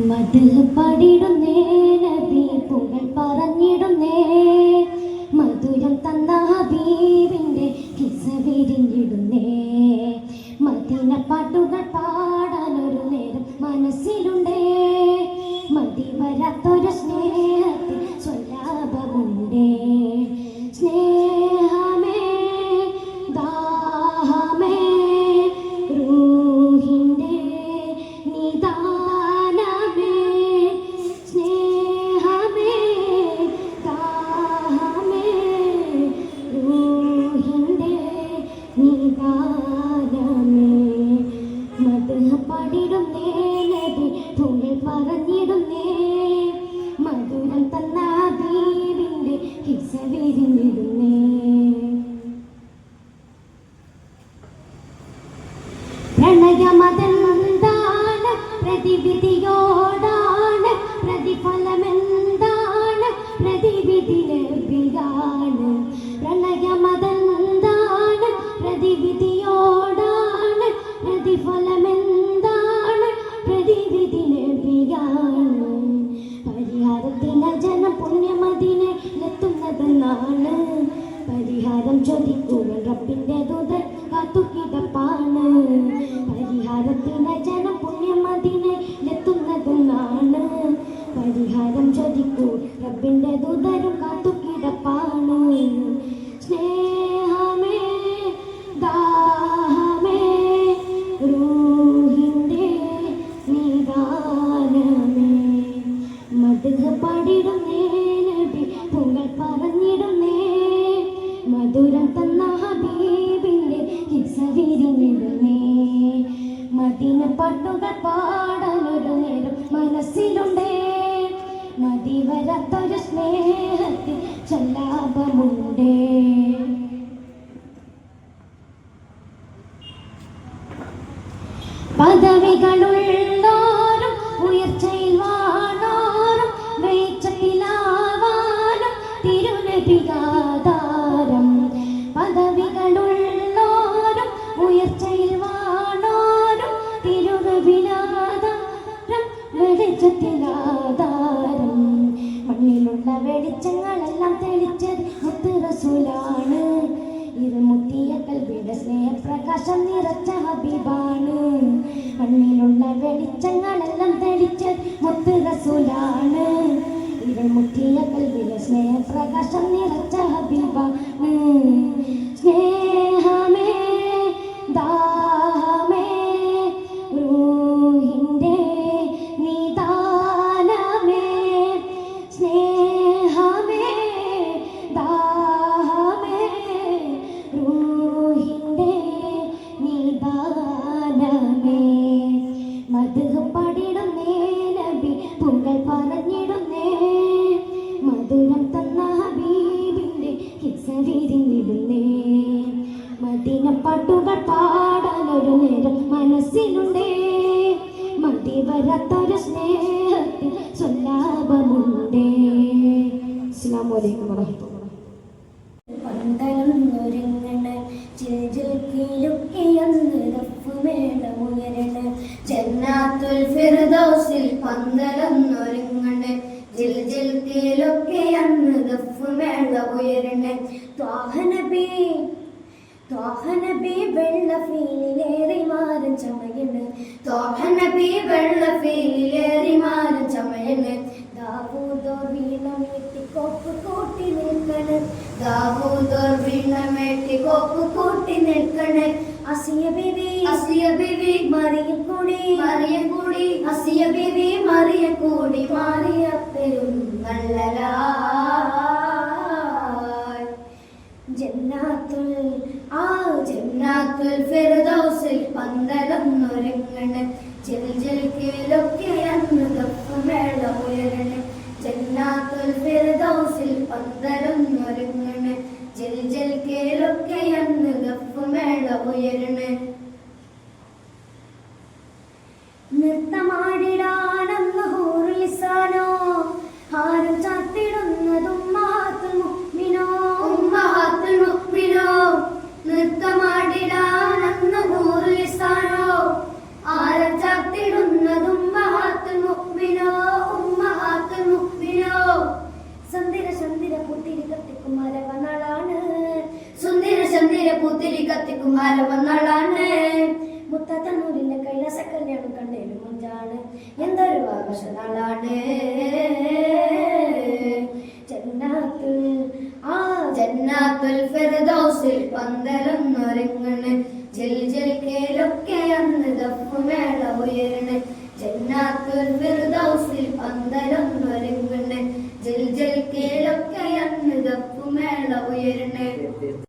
മദ്ഹ് പാടിടുന്നേ നബി പുകൾ പറഞ്ഞിടുന്നേ മധുരം തന്ന ഹബീബിന്റെ കിസ്സ വിരിഞ്ഞിടുന്നേ മദീന പാട്ടുകൾ പാടാനൊരു നേരം മനസ്സിലുണ്ടേ മതി വരാത്തൊരു സ്നേഹത്തിൽ സ്വലാഭമുണ്ടേ സ്നേഹമേ ദാഹമേ റൂഹിന്റെ നിദാനമേ സ്നേഹമേ ദാഹമേ റൂഹിന്റെ നിദാനമേ മദ്ഹ് പാടിടുന്നേ നബി പുകൾ പറഞ്ഞിടുന്നേ മധുരം തന്ന ഹബീബിന്റെ കിസ്സ വിരിഞ്ഞിടുന്നേ പ്രണയമെന്താണ് പ്രതിവിധിയോടാണ് പ്രതിഫലമെന്താണ് പ്രതിവിധി ലഭ്യമാണ് പ്രണയമെന്താണ് പ്രതിവിധിയോടാണ് പ്രതിഫലമെന്താണ് പ്രതിവിധി ലഭ്യമാണ് പരിഹാരത്തിന് ജനം പുണ്യമദീനയിലെത്തുന്നതെന്നാണ് പരിഹാരം ചോദിക്കുവാൻ റബ്ബിന്റെ ദൂതൻ കാത്തുകിടപ്പാണ് പരിഹാരത്തിന് ജനം പുണ്യമദീനയിലെത്തുന്നതെന്നാണ് പരിഹാരം ചോദിക്കുവാൻ റബ്ബിന്റെ ദൂതരും കാത്തുകിടപ്പാണ് സ്നേഹമേ ദാഹമേ റൂഹിന്റെ നിദാനമേ മദ്ഹ് പാടിടുന്നേ നബി പുകൾ പറഞ്ഞിടുന്നേ മധുരം തന്ന ഹബീബിന്റെ കിസ്സ വിരിഞ്ഞിടുന്നേ മദീന പാട്ടുകൾ പാടാനൊരു നേരം മനസ്സിലുണ്ടേ മതി വരാത്തൊരു സ്നേഹത്തിൽ ചലാപമുണ്ടേ പദവികളുള്ളോരും ഉയർച്ചയിൽ വാണോരും വെളിച്ചത്തിലാവാനും തിരുനബിയാധാരം പദവികളുള്ളോരും ഉയർച്ചയിൽ വാണോരും തിരുനബിയാധാരം വെളിച്ചത്തിലാധാരം മണ്ണിലുള്ള വെളിച്ചം വെളിച്ചങ്ങളെല്ലാം തെളിച്ചത് മുത്ത് റസൂലാണ്. ഇരുമുത്തിയ കൽബിയുടെ സ്നേഹപ്രകാശം നിറച്ച ഹബീബാണ്. മണ്ണിലുള്ള വെളിച്ചങ്ങളെല്ലാം തെളിച്ചത് മുത്ത് റസൂലാണ്. ഇരുമുത്തിയ കൽബിയുടെ സ്നേഹപ്രകാശം നിറച്ച ഹബീബാണ്. സ്നേഹമേ ദാഹമേ റൂഹിൻ്റെ നിദാനമേ, സ്നേഹമേ ദാഹമേ റൂഹിൻ്റെ നിദാനമേ. മദ്ഹ് പാടിടുന്നേ നബി പുകൾ പറഞ്ഞിടുന്നേ, മധുരം തന്ന ഹബീബിൻ്റെ കിസ്സ വിരിഞ്ഞിടുന്നേ. മദീന പാട്ടുകൾ പാടാനൊരു നേരം മനസ്സിലുണ്ടേ, മതി വരാത്തൊരു സ്നേഹത്തിൽ സ്വലാഭമുണ്ടേ. അസ്സലാമു അലൈക്കും വറഹ്മത്തുള്ളാഹി. പന്തലൊന്നൊരുങ്ങണ ചിൽക്കിലുക്കിയൊന്ന് ദഫ്ഫുമേളമുയരണ, ജന്നാത്തുൽ ഫിർദൗസിൽ പന്തലൊന്നൊരുങ്ങണ ജിൽക്കിലൊക്കെയൊന്ന് ദഫ്ഫുമേളമുയരണ. ത്വാഹ നബി വെള്ളഫീലിലേറി മാറും ചമയണ്, ത്വാഹ നബി വെള്ളഫീലിലേറി മാറും ചമയണ്. ദാവൂദോർ വീണമേറ്റി കോപ്പ് കൂട്ടി നിൽക്കണ്, ദാവൂദോർ വീണമേറ്റി കോപ്പ് കൂട്ടി നിൽക്കണ്. അസിയ ബിവി മറിയം കൂടി അസിയ ബിവി മറിയം കൂടി മാറിയ പെരും വള്ളലായി. ജന്നാത്തുൽ ഫിർദൗസിൽ പന്തലൊന്നൊരുങ്ങണ് ജിൽക്കിലൊക്കെയൊന്ന് ദഫ്ഫുമേളമുയരണ. ജന്നാത്തുൽ ഫിർദൗസിൽ പന്തലൊന്നൊരുങ്ങണ് ജിൽക്കിലൊക്കെയൊന്ന് ദഫ്ഫുമേളമുയരണ. നൃത്തമാടിടാനന്ന് ഹൂറുൽ ലിസാനോ, ഹാരം ചാത്തിടുന്നതും ഉമ്മഹാത്തുൽ മുഅ്മിനോ. നൃത്തമാടിടാനന്ന് ഹൂറുൽ ലിസാനോ, ഹാരം ചാത്തിടുന്നതും ഉമ്മഹാത്തുൽ മുഅ്മിനോ. സുന്ദര പുത്തിരി കത്തിക്കും അരവനാളാണ്, സുന്ദര പുത്തിരി കത്തിക്കും അരവനാളാണ്. മുത്തത്തന്നൂരിന്റെ കൈലാസ കല്യാണം കണ്ടേലും മുഞ്ചാണ്, എന്തൊരു ആഘോഷനാളാണ്. ജന്നാത്തുൽ ഫിർദൗസിൽ പന്തലൊന്നൊരുങ്ങണ് ജിൽക്കിലൊക്കെയൊന്ന് ദഫ്ഫുമേളമുയരണ. ജന്നാത്തുൽ ഫിർദൗസിൽ പന്തലൊന്നൊരുങ്ങണ് ജിൽക്കിലൊക്കെയൊന്ന് ദഫ്ഫുമേളമുയരണ.